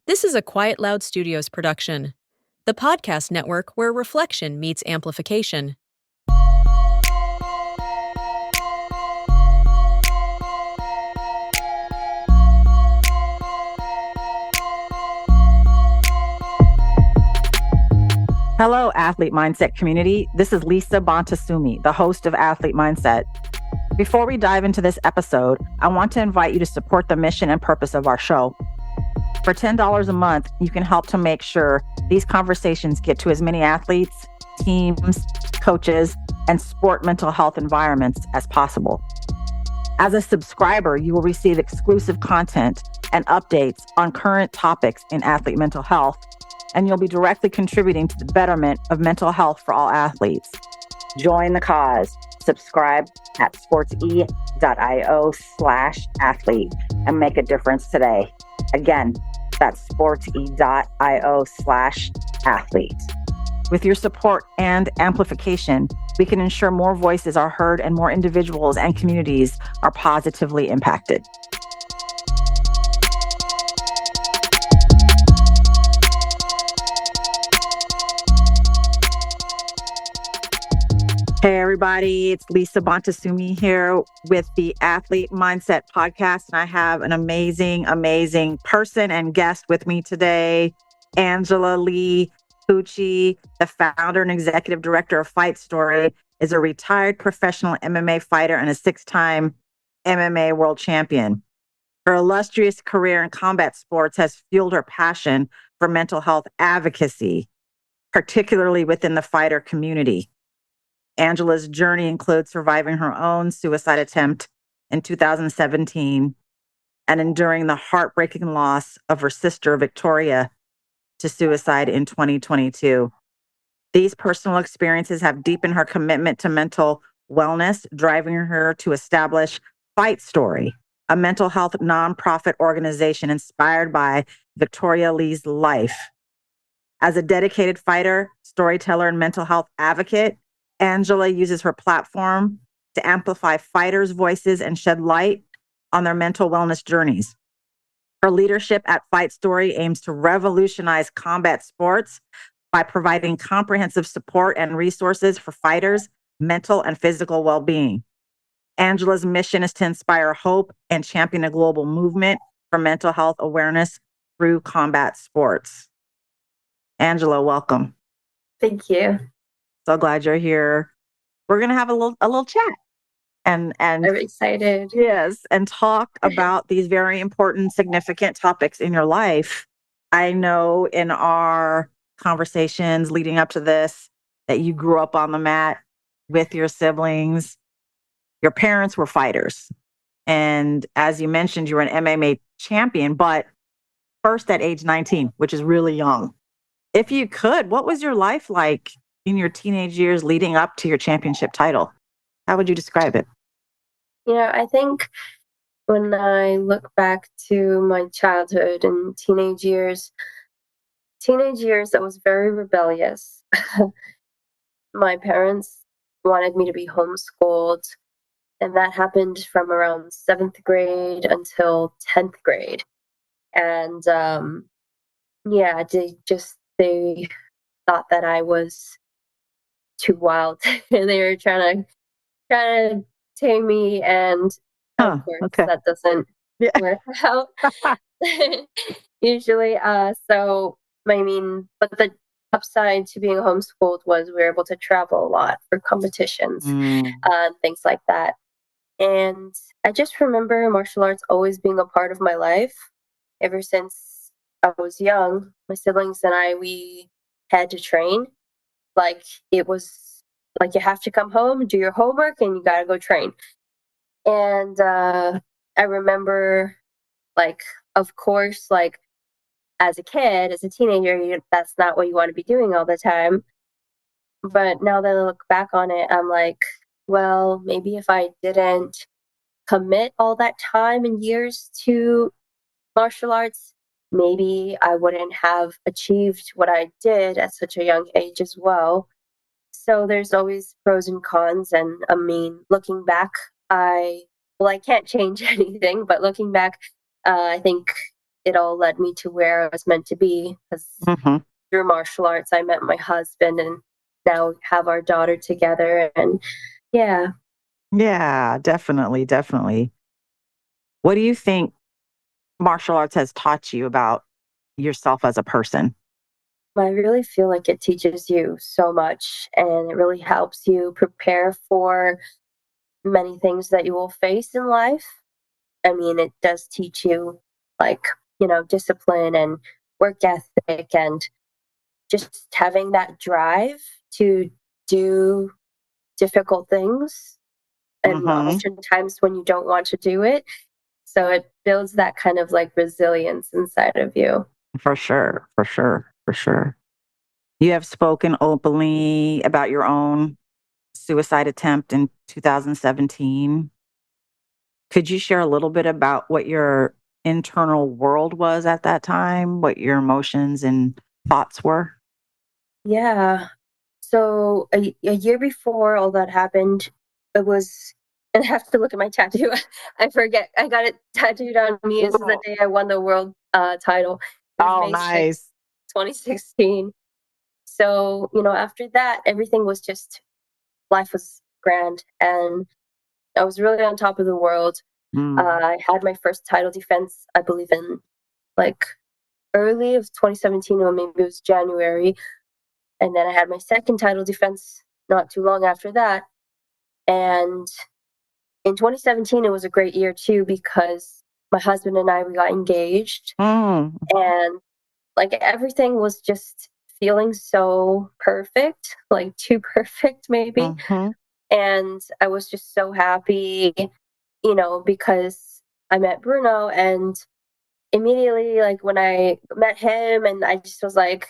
This is a Quiet Loud Studios production, the podcast network where reflection meets amplification. Hello, Athlete Mindset community. This is Lisa Bonta Sumii, the host of Athlete Mindset. Before we dive into this episode, I want to invite you to support the mission and purpose of our show. For $10 a month, you can help to make sure these conversations get to as many athletes, teams, coaches, and sport mental health environments as possible. As a subscriber, you will receive exclusive content and updates on current topics in athlete mental health, and you'll be directly contributing to the betterment of mental health for all athletes. Join the cause. Subscribe at sportse.io/athlete and make a difference today. Again, that's sportse.io/athlete. With your support and amplification, we can ensure more voices are heard and more individuals and communities are positively impacted. Hey, everybody, it's Lisa Bonta Sumii here with the Athlete Mindset Podcast. And I have an amazing person and guest with me today, Angela Lee Pucci, the founder and executive director of Fight Story, is a retired professional MMA fighter and a six-time MMA world champion. Her illustrious career in combat sports has fueled her passion for mental health advocacy, particularly within the fighter community. Angela's journey includes surviving her own suicide attempt in 2017 and enduring the heartbreaking loss of her sister, Victoria, to suicide in 2022. These personal experiences have deepened her commitment to mental wellness, driving her to establish Fight Story, a mental health nonprofit organization inspired by Victoria Lee's life. As a dedicated fighter, storyteller, and mental health advocate, Angela uses her platform to amplify fighters' voices and shed light on their mental wellness journeys. Her leadership at Fight Story aims to revolutionize combat sports by providing comprehensive support and resources for fighters' mental and physical well-being. Angela's mission is to inspire hope and champion a global movement for mental health awareness through combat sports. Angela, welcome. Thank you. So glad you're here. We're going to have a little chat and I'm excited. Yes, and talk about these very important, significant topics in your life. I know in our conversations leading up to this that you grew up on the mat with your siblings. Your parents were fighters. And as you mentioned, you were an MMA champion, but first at age 19, which is really young. If you could, what was your life like in your teenage years leading up to your championship title? How would you describe it? I think when I look back to my childhood and teenage years, I was very rebellious. My parents wanted me to be homeschooled, and that happened from around 7th grade until 10th grade. And they thought that I was too wild. They were trying to tame me, and of course that doesn't work out usually. But the upside to being homeschooled was we were able to travel a lot for competitions and things like that. And I just remember martial arts always being a part of my life ever since I was young. My siblings and we had to train. Like, it was like you have to come home, do your homework, and you got to go train. And I remember, of course, as a kid, as a teenager, that's not what you want to be doing all the time. But now that I look back on it, I'm like, well, maybe if I didn't commit all that time and years to martial arts, maybe I wouldn't have achieved what I did at such a young age as well. So there's always pros and cons. And looking back, I can't change anything, but looking back, I think it all led me to where I was meant to be, because Hmm. through martial arts, I met my husband and now have our daughter together. And yeah, Yeah, definitely, definitely. What do you think martial arts has taught you about yourself as a person? I really feel like it teaches you so much and it really helps you prepare for many things that you will face in life. I mean, it does teach you, like, discipline and work ethic and just having that drive to do difficult things and Hmm. oftentimes when you don't want to do it. So it builds that kind of like resilience inside of you. For sure, for sure, for sure. You have spoken openly about your own suicide attempt in 2017. Could you share a little bit about what your internal world was at that time, what your emotions and thoughts were? Yeah. So a year before all that happened, it was, and I have to look at my tattoo. I forget. I got it tattooed on me. This is the Ooh. day I won the world title. It was Oh, May 6th, nice. 2016. So, after that, everything was just, life was grand. And I was really on top of the world. Mm. I had my first title defense, I believe, in like early of 2017, or maybe it was January. And then I had my second title defense not too long after that. And in 2017, it was a great year too, because my husband and I, we got engaged, Mm. and like everything was just feeling so perfect, like too perfect maybe. Mhm. And I was just so happy, because I met Bruno, and immediately, like when I met him, and I just was like,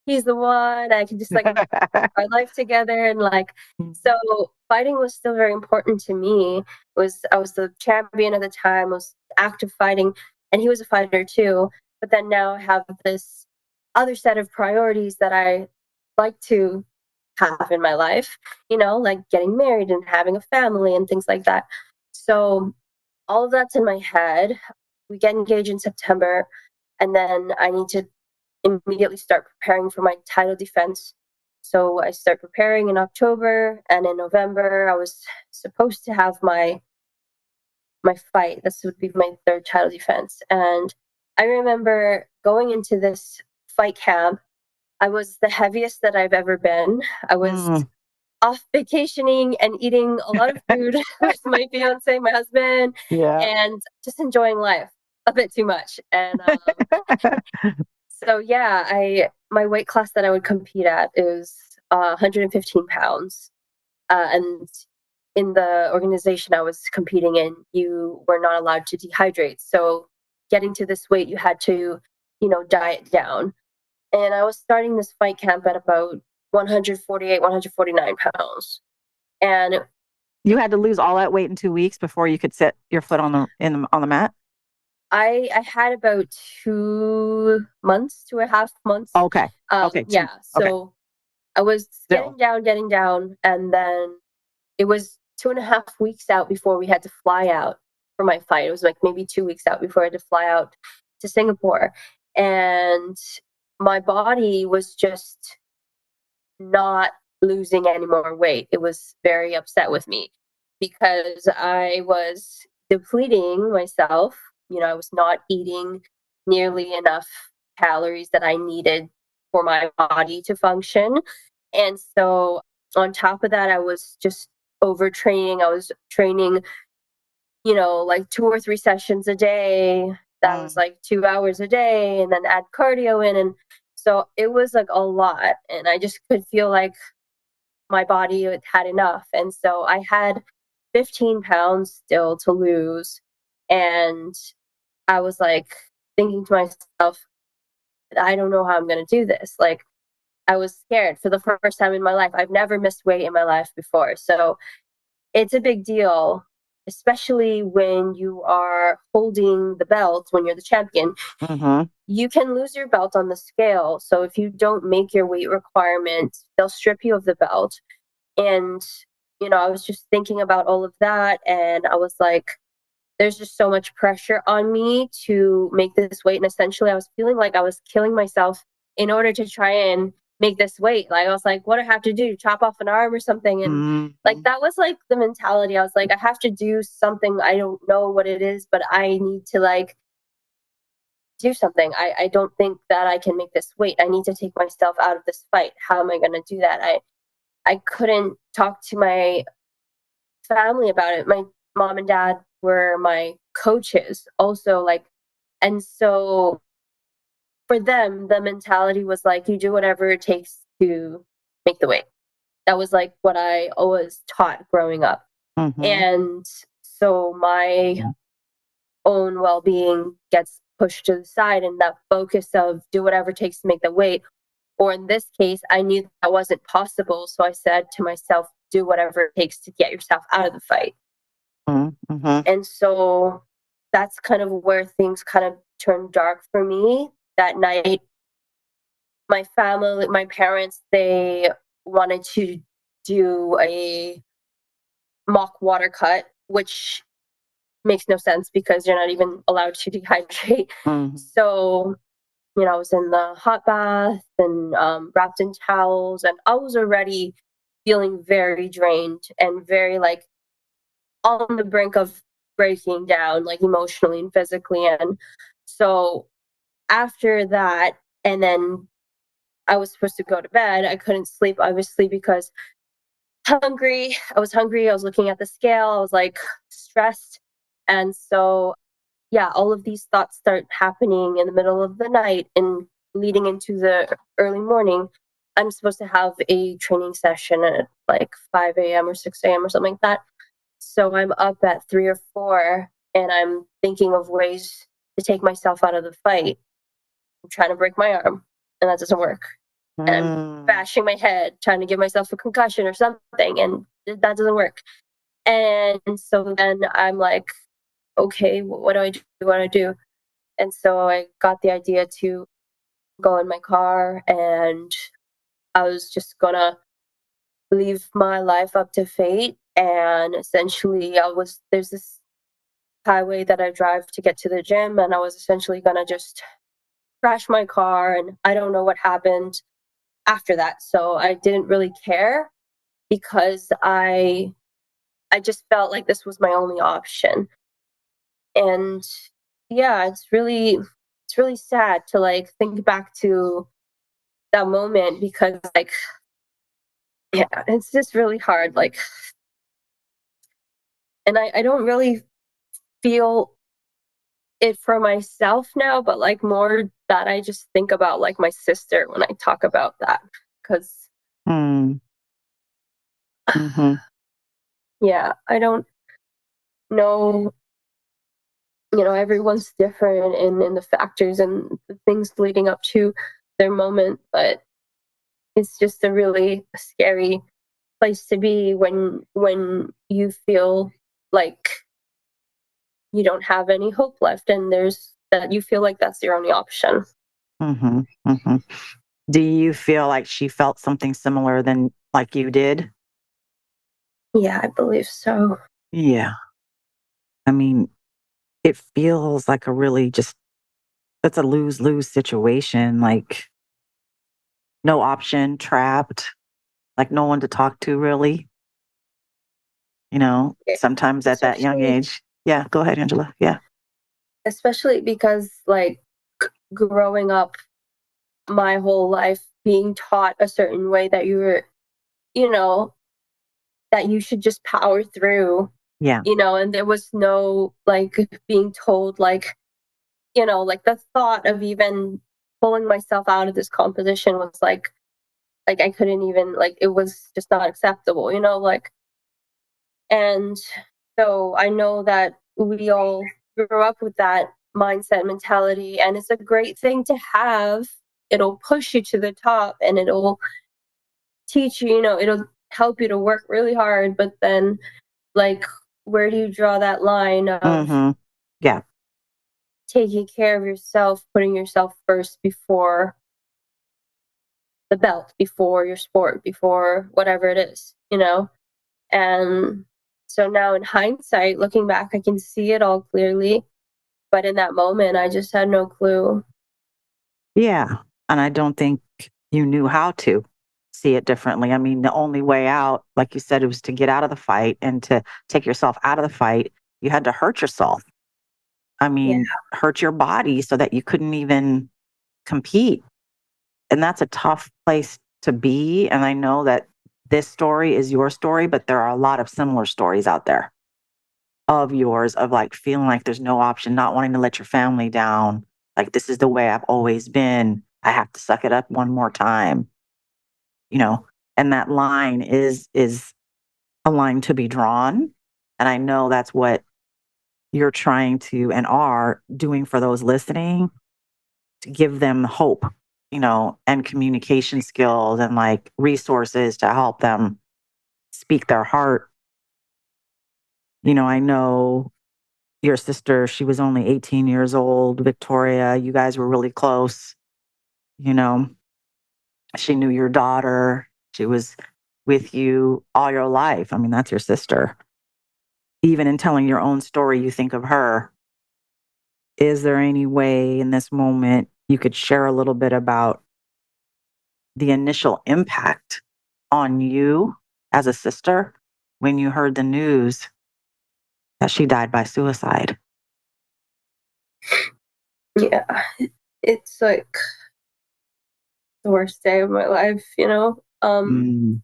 he's the one. I can just like our life together, and like, so fighting was still very important to me. I was the champion at the time, was active fighting, and he was a fighter too. But then now I have this other set of priorities that I like to have in my life, like getting married and having a family and things like that. So all of that's in my head. We get engaged in September, and then I need to immediately start preparing for my title defense. So I start preparing in October, and in November I was supposed to have my fight. This would be my third title defense. And I remember going into this fight camp. I was the heaviest that I've ever been. I was Mm. off vacationing and eating a lot of food with my fiance, my husband, Yeah. and just enjoying life a bit too much. And so yeah, I my weight class that I would compete at is 115 pounds, and in the organization I was competing in, you were not allowed to dehydrate. So getting to this weight, you had to, diet down. And I was starting this fight camp at about 148, 149 pounds. And You had to lose all that weight in 2 weeks before you could set your foot on the mat? I had about 2 months, 2.5 months. Okay. Okay, 2. Yeah. Okay. So I was Still. getting down, and then it was 2.5 weeks out before we had to fly out for my flight. It was like maybe 2 weeks out before I had to fly out to Singapore. And my body was just not losing any more weight. It was very upset with me because I was depleting myself. I was not eating nearly enough calories that I needed for my body to function. And so, on top of that, I was just overtraining. I was training, like 2 or 3 sessions a day. That was Mm. like 2 hours a day, and then add cardio in. And so it was like a lot. And I just could feel like my body had enough. And so I had 15 pounds still to lose. And I was like thinking to myself, I don't know how I'm going to do this. Like, I was scared for the first time in my life. I've never missed weight in my life before. So it's a big deal, especially when you are holding the belt, when you're the champion. Mhm. You can lose your belt on the scale. So if you don't make your weight requirement, they'll strip you of the belt. And, I was just thinking about all of that. And I was like, there's just so much pressure on me to make this weight. And essentially, I was feeling like I was killing myself in order to try and make this weight. Like, I was like, what do I have to do? Chop off an arm or something? And like, that was like the mentality. I was like, I have to do something. I don't know what it is, but I need to like do something. I don't think that I can make this weight. I need to take myself out of this fight. How am I going to do that? I couldn't talk to my family about it. My mom and dad were my coaches also, like, and so for them the mentality was like, you do whatever it takes to make the weight. That was like what I always taught growing up. And so my own well-being gets pushed to the side, and that focus of do whatever it takes to make the weight, or in this case I knew that wasn't possible, so I said to myself, do whatever it takes to get yourself out of the fight. And so that's kind of where things kind of turned dark for me that night. My family, my parents, they wanted to do a mock water cut, which makes no sense because you're not even allowed to dehydrate. So, I was in the hot bath and wrapped in towels, and I was already feeling very drained and very like on the brink of breaking down, like emotionally and physically. And so after that, and then I was supposed to go to bed. I couldn't sleep, obviously, because hungry. I was hungry. I was looking at the scale. I was like stressed. And so, yeah, all of these thoughts start happening in the middle of the night and leading into the early morning. I'm supposed to have a training session at like 5 a.m. or 6 a.m. or something like that. So I'm up at 3 or 4 and I'm thinking of ways to take myself out of the fight. I'm trying to break my arm and that doesn't work. And I'm bashing my head, trying to give myself a concussion or something, and that doesn't work. And so then I'm like, okay, what do I do? What do I do? And so I got the idea to go in my car and I was just gonna leave my life up to fate. And essentially, there's this highway that I drive to get to the gym, and I was essentially gonna just crash my car, and I don't know what happened after that. So I didn't really care because I just felt like this was my only option. And yeah, it's really sad to like think back to that moment because like yeah, it's just really hard. Like, and I don't really feel it for myself now, but like more that I just think about like my sister when I talk about that. Cause yeah, I don't know, everyone's different in the factors and the things leading up to their moment, but it's just a really scary place to be when you feel like you don't have any hope left and there's that you feel like that's your only option. Do you feel like she felt something similar than like you did? Yeah, I believe so. Yeah. I mean, it feels like a really just that's a lose-lose situation, like no option, trapped, like no one to talk to really, Yeah, sometimes at that young especially age. Yeah, go ahead, Angela. Yeah. especially because like growing up my whole life being taught a certain way that you know that you should just power through, Yeah. and there was no like being told like, like the thought of even pulling myself out of this competition was like I couldn't even like it was just not acceptable, like. And so I know that we all grew up with that mindset mentality, and it's a great thing to have. It'll push you to the top and it'll teach you, it'll help you to work really hard. But then, like, where do you draw that line of Yeah. taking care of yourself, putting yourself first before the belt, before your sport, before whatever it is, And So now in hindsight, looking back, I can see it all clearly. But in that moment, I just had no clue. Yeah. And I don't think you knew how to see it differently. I mean, the only way out, like you said, it was to get out of the fight and to take yourself out of the fight. You had to hurt yourself. I Yeah. mean, hurt your body so that you couldn't even compete. And that's a tough place to be. And I know that this story is your story, but there are a lot of similar stories out there of yours of like feeling like there's no option, not wanting to let your family down. Like, this is the way I've always been. I have to suck it up one more time, you know? And that line is a line to be drawn. And I know that's what you're trying to and are doing for those listening to give them hope, and communication skills and like resources to help them speak their heart. I know your sister, she was only 18 years old, Victoria. You guys were really close. You know, she knew your daughter. She was with you all your life. I mean, that's your sister. Even in telling your own story, you think of her. Is there any way in this moment you could share a little bit about the initial impact on you as a sister when you heard the news that she died by suicide? Yeah. It's like the worst day of my life, Mm,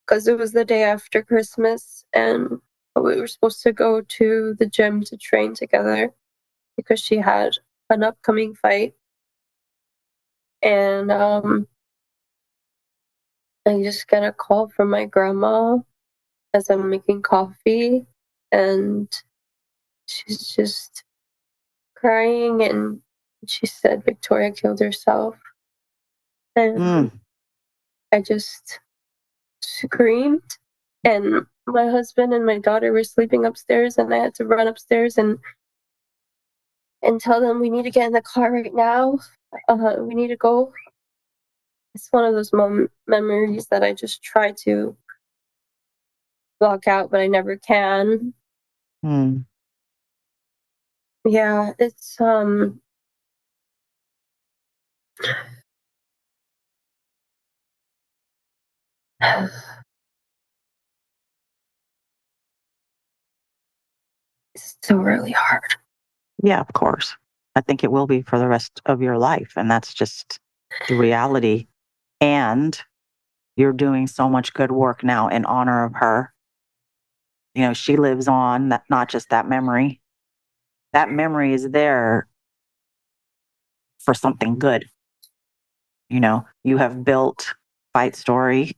because it was the day after Christmas and we were supposed to go to the gym to train together because she had an upcoming fight. And I just get a call from my grandma as I'm making coffee, and she's just crying, and she said Victoria killed herself. And mm, I just screamed, and my husband and my daughter were sleeping upstairs, and I had to run upstairs and tell them we need to get in the car right now. We need to go. It's one of those memories that I just try to block out, but I never can. mm. Yeah, it's still really hard. Yeah, of course. I think it will be for the rest of your life. And that's just the reality. And you're doing so much good work now in honor of her. She lives on, not just that memory. That memory is there for something good. You have built Fight Story.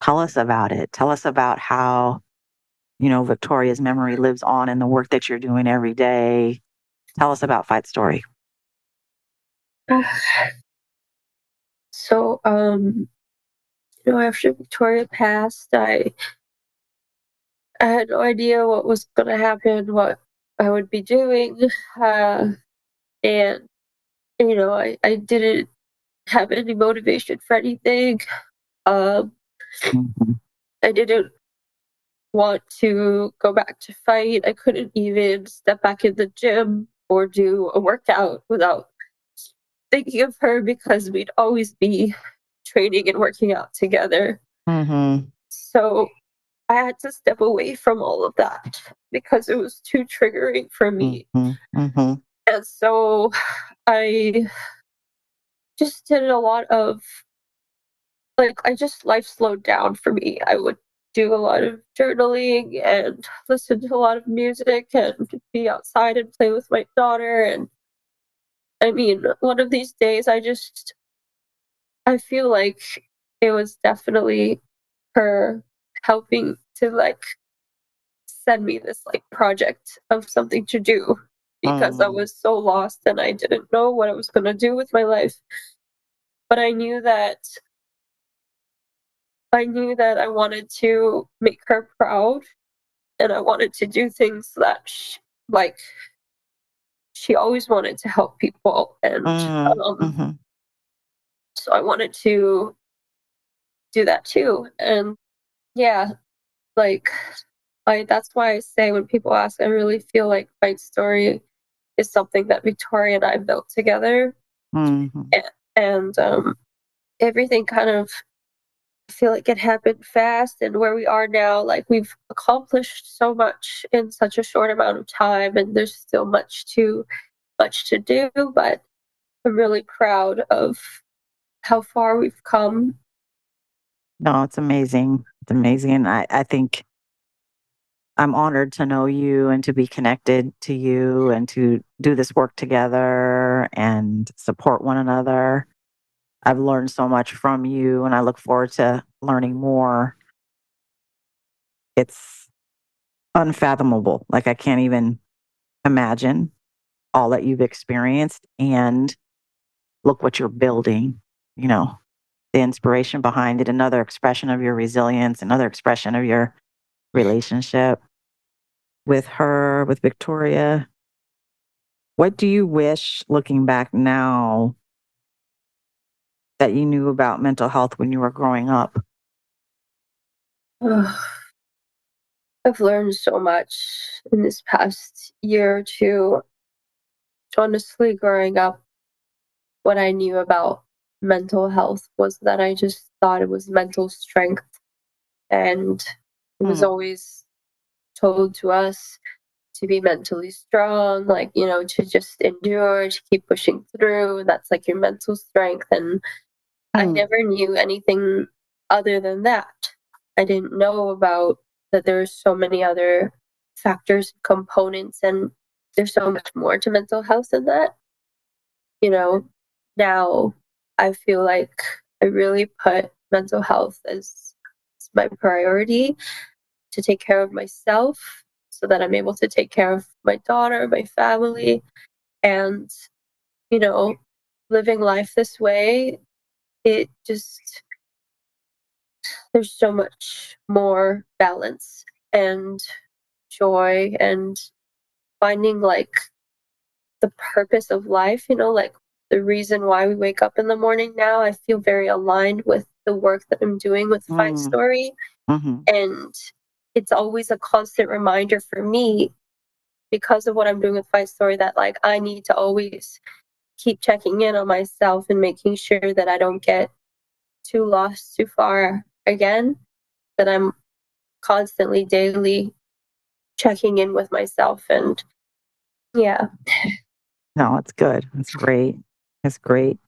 Tell us about it. Tell us about how, Victoria's memory lives on in the work that you're doing every day. Tell us about Fight Story. So, after Victoria passed, I had no idea what was gonna happen, what I would be doing, uh, and I didn't have any motivation for anything. Um, Mhm. I didn't want to go back to fight. I couldn't even step back in the gym or do a workout without thinking of her because we'd always be training and working out together. Mhm. So I had to step away from all of that because it was too triggering for me. Mhm. Mhm. And so I just did a lot of I just life slowed down for me. I would do a lot of journaling and listen to a lot of music and be outside and play with my daughter. And I mean, one of these days, I feel like it was definitely her helping to send me this project of something to do because I Mm. was so lost and I didn't know what I was going to do with my life. But I knew that I wanted to make her proud and I wanted to do things that she always wanted to help people, and Mm. um, Mhm. so I wanted to do that too. And yeah, like, that's why I say when people ask, I really feel like Fight Story is something that Victoria and I built together. Mhm. And everything kind of, I feel like it happened fast, and where we are now, like we've accomplished so much in such a short amount of time, and there's still much to do, but I'm really proud of how far we've come. No, it's amazing. It's amazing, and I think I'm honored to know you and to be connected to you and to do this work together and support one another. I've learned so much from you, and I look forward to learning more. It's unfathomable. Like, I can't even imagine all that you've experienced, and look what you're building, you know, the inspiration behind it, another expression of your resilience, another expression of your relationship with her, with Victoria. What do you wish, looking back now, that you knew about mental health when you were growing up? I've learned so much in this past year or two. Honestly, growing up, what I knew about mental health was that I just thought it was mental strength. And it was Mm, always told to us to be mentally strong, like, to just endure, to keep pushing through. That's like your mental strength. And I mm, never knew anything other than that. I didn't know about that there's so many other factors, components, and there's so much more to mental health than that. You know, now I feel like I really put mental health as my priority, to take care of myself so that I'm able to take care of my daughter, my family, and, you know, living life this way, it just, there's so much more balance and joy and finding like the purpose of life, like the reason why we wake up in the morning now. I feel very aligned with the work that I'm doing with Fight mm, Story. mhm. And it's always a constant reminder for me, because of what I'm doing with Fight Story, that like I need to always keep checking in on myself and making sure that I don't get too lost too far again, that I'm constantly daily checking in with myself. And yeah. No, it's good. It's great. It's great.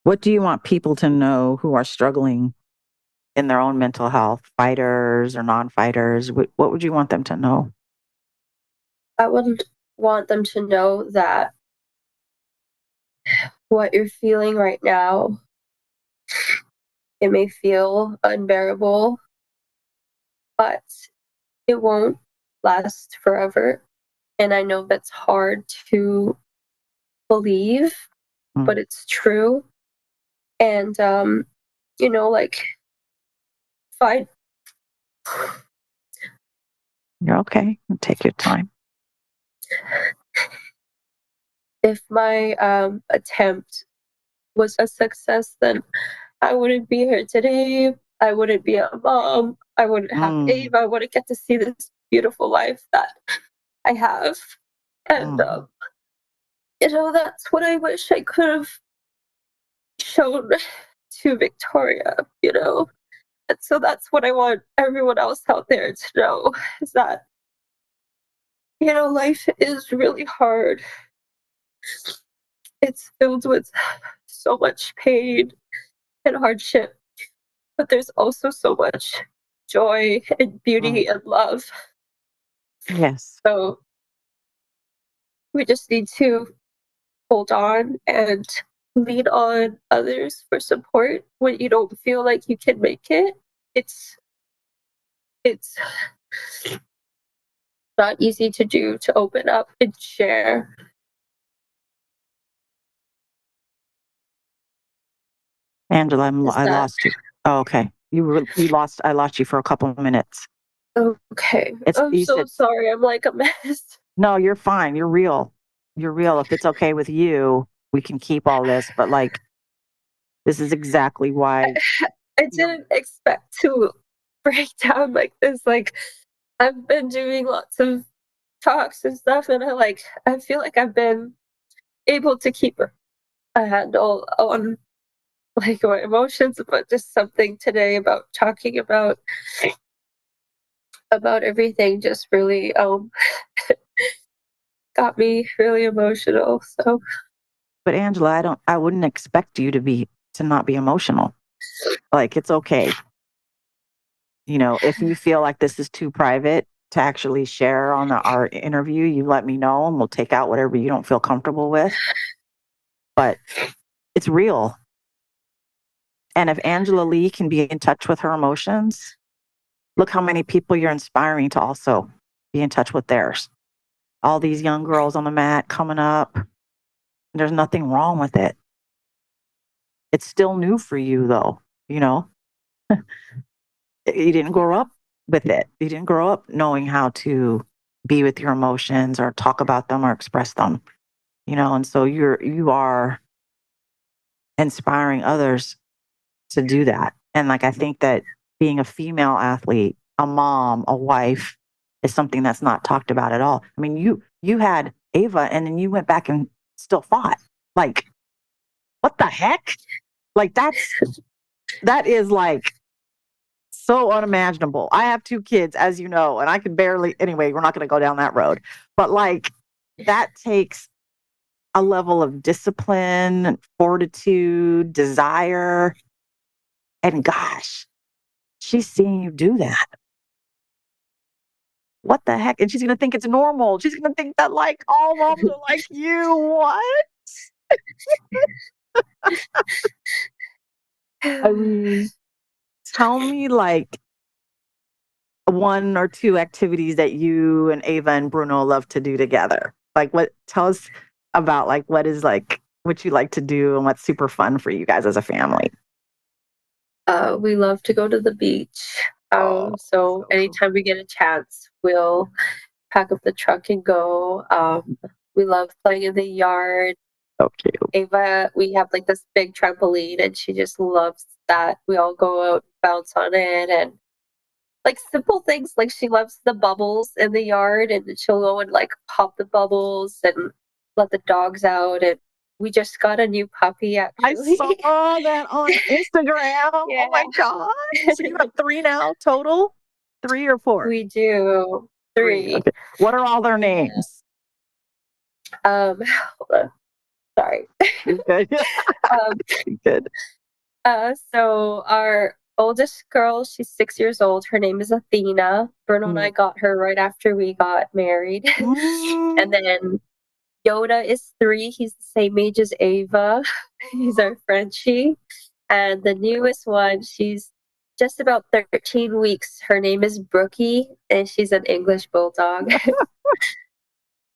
What do you want people to know who are struggling in their own mental health, fighters or non-fighters? What would you want them to know? I would want them to know that what you're feeling right now, it may feel unbearable, but it won't last forever. And I know that's hard to believe, Mm, but it's true. And like, fight. you're okay. Take your time. If my attempt was a success, then I wouldn't be here today. I wouldn't be a mom. I wouldn't have Mm, Ava. I wouldn't get to see this beautiful life that I have. And mhm. that's what I wish I could have shown to Victoria. And so that's what I want everyone else out there to know, is that, life is really hard. It's filled with so much pain and hardship, but there's also so much joy and Mm. beauty and love. Yes. So we just need to hold on and lean on others for support when you don't feel like you can make it. It's it's not easy to do, to open up and share. Angela, Is I that lost you. Oh, okay. I lost you for a couple of minutes. okay? I'm You so said, sorry. I'm like a mess. no, you're fine. You're real. You're real. If it's okay with you, we can keep all this. But like, this is exactly why I you're, didn't expect to. break down like this. Like, I've been doing lots of talks and stuff, and I feel like I've been able to keep a handle on like my emotions, but just something today about talking about everything just really got me really emotional. So But Angela, I wouldn't expect you to not be emotional. Like, it's okay. If you feel like this is too private to actually share on our interview, you let me know and we'll take out whatever you don't feel comfortable with. But it's real. And if Angela Lee can be in touch with her emotions, look how many people you're inspiring to also be in touch with theirs. All these young girls on the mat coming up. There's nothing wrong with it. It's still new for you, though. You didn't grow up with it. You didn't grow up knowing how to be with your emotions or talk about them or express them. And so you are inspiring others to do that. And like, I think that being a female athlete, a mom, a wife is something that's not talked about at all. I mean, you had Ava and then you went back and still fought. Like, what the heck? Like, that is like so unimaginable. I have 2 kids, as you know, and I can barely, anyway, we're not going to go down that road. But like, that takes a level of discipline, fortitude, desire. And gosh, she's seeing you do that. What the heck? And she's going to think it's normal. She's going to think that like all moms are like you. What? I mean, tell me like 1 or 2 activities that you and Ava and Bruno love to do together. Like, tell us about like what you like to do and what's super fun for you guys as a family. we love to go to the beach. Oh, So so cool. anytime we get a chance, we'll pack up the truck and go. We love playing in the yard. So cute. Ava, we have like this big trampoline and she just loves that. We all go out, bounce on it, and like simple things like she loves the bubbles in the yard and she'll go and like pop the bubbles and let the dogs out. And we just got a new puppy I actually. saw that on Instagram. Yeah. Oh my God. So you have 3 now total? 3 or 4? We do 3. Okay. What are all their names? Hold on. Sorry. You're good. Um, You're good. so our oldest girl, she's 6 years old. Her name is Athena. Bruno and I got her right after we got married. And then Yoda is 3. He's the same age as Ava. He's our Frenchie. And the newest one, she's just about 13 weeks. Her name is Brookie, and she's an English bulldog.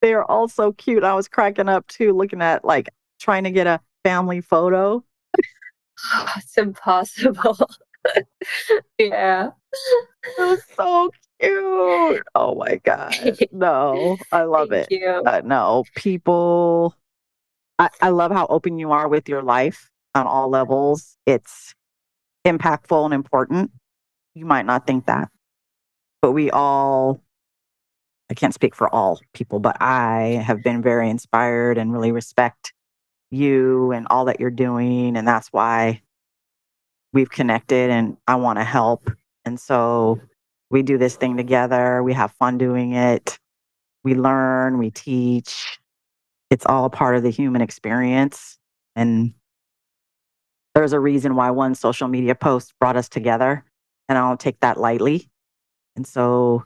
They are all so cute. I was cracking up too, looking at like trying to get a family photo. It's impossible. Yeah. It was so cute. Oh my God. No, I love Thank it. you. No, people, I love how open you are with your life on all levels. It's impactful and important. You might not think that, but I can't speak for all people, but I have been very inspired and really respect you and all that you're doing. And that's why we've connected and I want to help. And so we do this thing together. We have fun doing it. We learn, we teach. It's all part of the human experience. And there's a reason why one social media post brought us together. And I don't take that lightly. And so,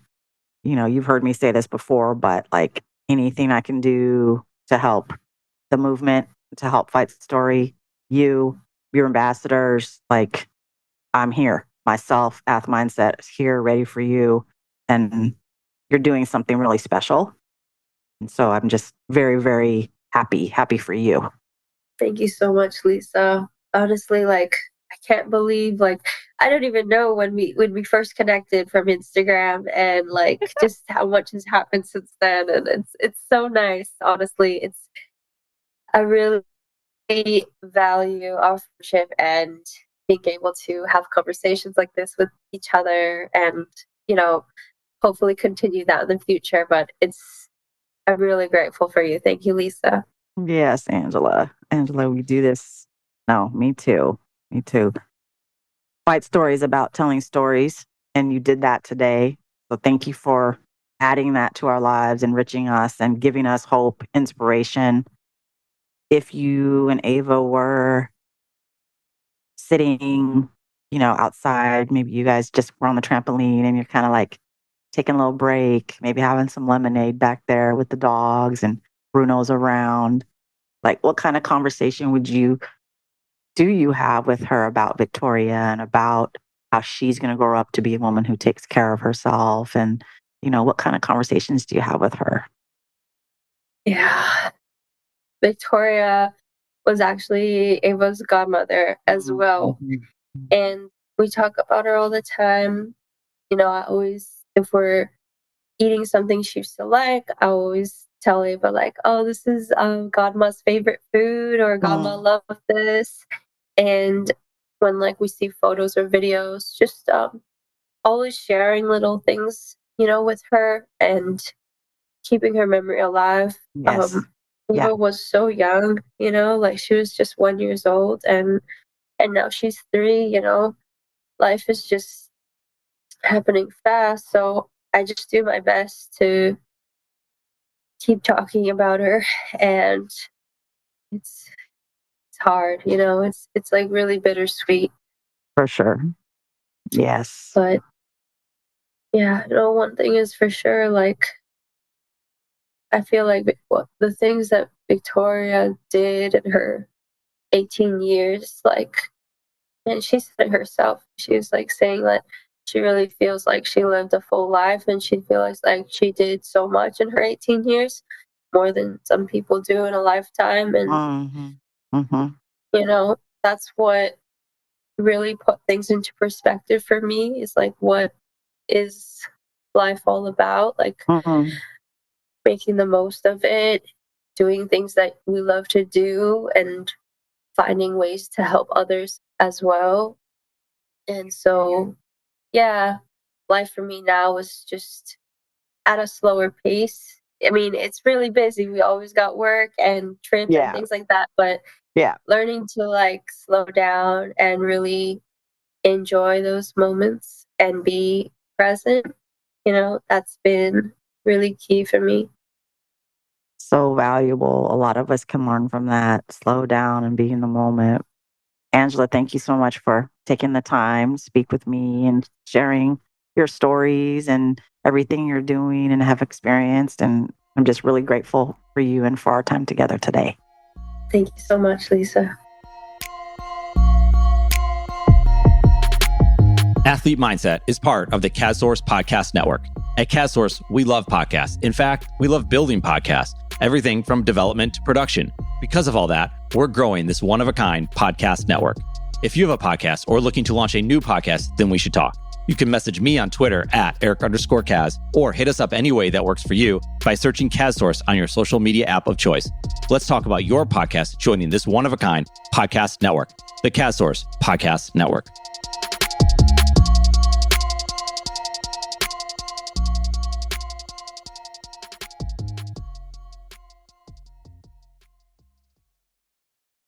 you've heard me say this before, but like anything I can do to help the movement, to help fight the story, your ambassadors, like I'm here. Myself, Ath Mindset is here, ready for you. And you're doing something really special. And so I'm just very, very happy for you. Thank you so much, Lisa. Honestly, like I can't believe I don't even know when we first connected from Instagram and like just how much has happened since then. And it's so nice. Honestly, I really value our friendship and being able to have conversations like this with each other and, hopefully continue that in the future. But I'm really grateful for you. Thank you, Lisa. Yes, Angela. Angela, we do this. No, me too. Me too. Quite stories about telling stories, and you did that today. So thank you for adding that to our lives, enriching us, and giving us hope, inspiration. If you and Ava were sitting, outside, maybe you guys just were on the trampoline and you're kind of like taking a little break, maybe having some lemonade back there with the dogs and Bruno's around. Like, what kind of conversation do you have with her about Victoria and about how she's going to grow up to be a woman who takes care of herself? And, what kind of conversations do you have with her? Yeah. Victoria was actually Ava's godmother as well. And we talk about her all the time. I always, if we're eating something she used to like, I always tell Ava, like, oh, this is Godma's favorite food, or Godma loved this. And when we see photos or videos, just always sharing little things, with her and keeping her memory alive. Yes. Ava was so young, she was just 1 year old, and now she's 3. Life is just happening fast. So I just do my best to keep talking about her, and it's hard, it's like really bittersweet. For sure. Yes. But yeah, one thing is for sure, I feel like the things that Victoria did in her 18 years, and she said it herself. She was saying that she really feels like she lived a full life, and she feels like she did so much in her 18 years, more than some people do in a lifetime. And, that's what really put things into perspective for me, is what is life all about? Making the most of it, doing things that we love to do, and finding ways to help others as well. And so, yeah, life for me now is just at a slower pace. I mean, it's really busy. We always got work and trips and things like that, but learning to slow down and really enjoy those moments and be present, that's been really key for me. So valuable. A lot of us can learn from that. Slow down and be in the moment. Angela, thank you so much for taking the time to speak with me and sharing your stories and everything you're doing and have experienced. And I'm just really grateful for you and for our time together today. Thank you so much, Lisa. Athlete Mindset is part of the CASSource Podcast Network. At CASSource, we love podcasts. In fact, we love building podcasts, everything from development to production. Because of all that, we're growing this one-of-a-kind podcast network. If you have a podcast or looking to launch a new podcast, then we should talk. You can message me on Twitter at Eric_Kaz, or hit us up any way that works for you by searching CASSource on your social media app of choice. Let's talk about your podcast joining this one-of-a-kind podcast network, the CASSource Podcast Network.